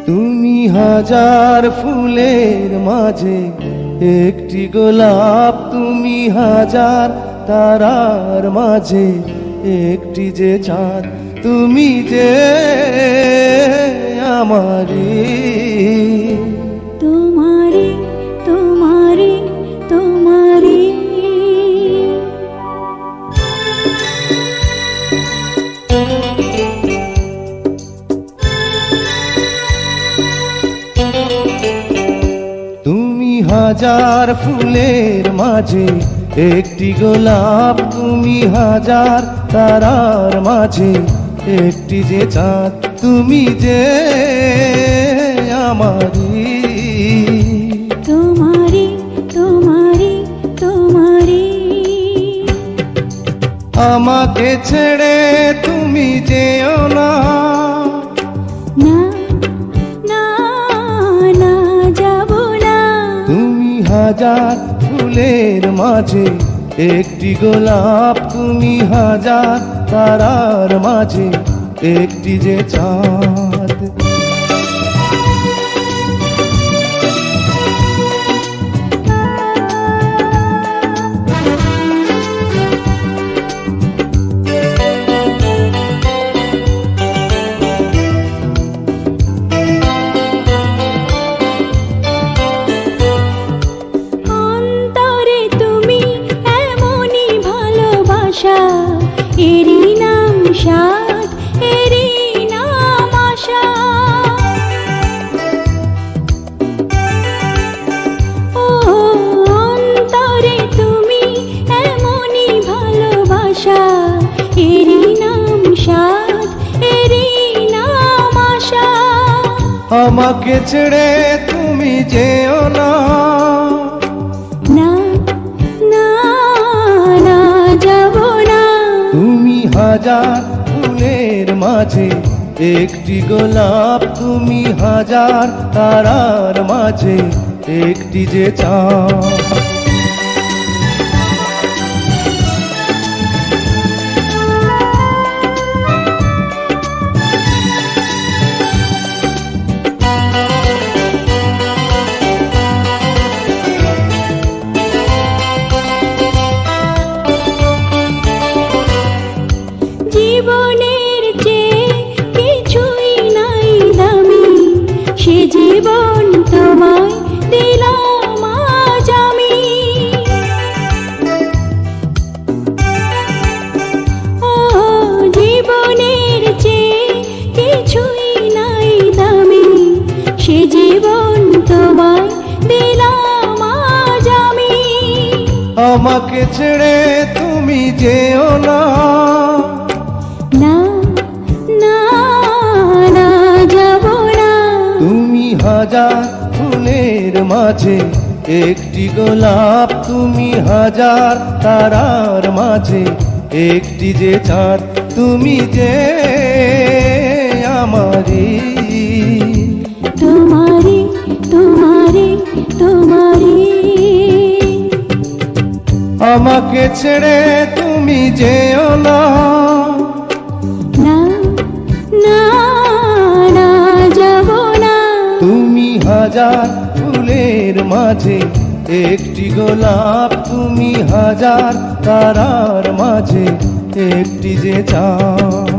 তুমি হাজার ফুলের মাঝে একটি গোলাপ, তুমি হাজার তারার মাঝে একটি যে চাঁদ, তুমি যে আমারি। তোমারি তোমারি তোমারি তুমি হাজার ফুলের মাঝে একটি গোলাপ, তুমি হাজার তারার মাঝে একটি যে চাঁদ, তুমি যে আমারি। তোমারি তোমারি তোমারি আমাকে ছেড়ে তুমি যেও না, না না না যাব না। তুমি হাজার ফুলের মাঝে একটি গোলাপ, তুমি হাজার তারার মাঝে একটি যে চাঁদ। অন্তরে তুমি এমনই ভালোবাসা, এরই নাম সাধ, এরই নাম আশা। ও অন্তরে তুমি এমনই ভালোবাসা, এরই নাম সাধ, এরই নাম আশা। আমাকে ছেড়ে তুমি যেও না, না না না যাব না। তুমি হাজার ফুলের মাঝে একটি গোলাপ, তুমি হাজার তারার মাঝে একটি যে চাঁদ। জীবনের চেয়ে কিছুই নাই দামি, সে জীবন তোমায় দিলাম আজ আমি। ও জীবনের চেয়ে কিছুই নাই দামি, সে জীবন তোমায় দিলাম আজ আমি। আমাকে ছেড়ে তুমি যেও না, না না না যাব না। তুমি হাজার ফুলের মাঝে একটি গোলাপ, তুমি হাজার তারার মাঝে একটি যে চাঁদ, তুমি যে আমারি। তোমারি তোমারি তোমারি আমাকে ছেড়ে তুমি যেও না, না না না যাব না। তুমি হাজার ফুলের মাঝে একটি গোলাপ, তুমি হাজার তারার মাঝে একটি যে চাঁদ।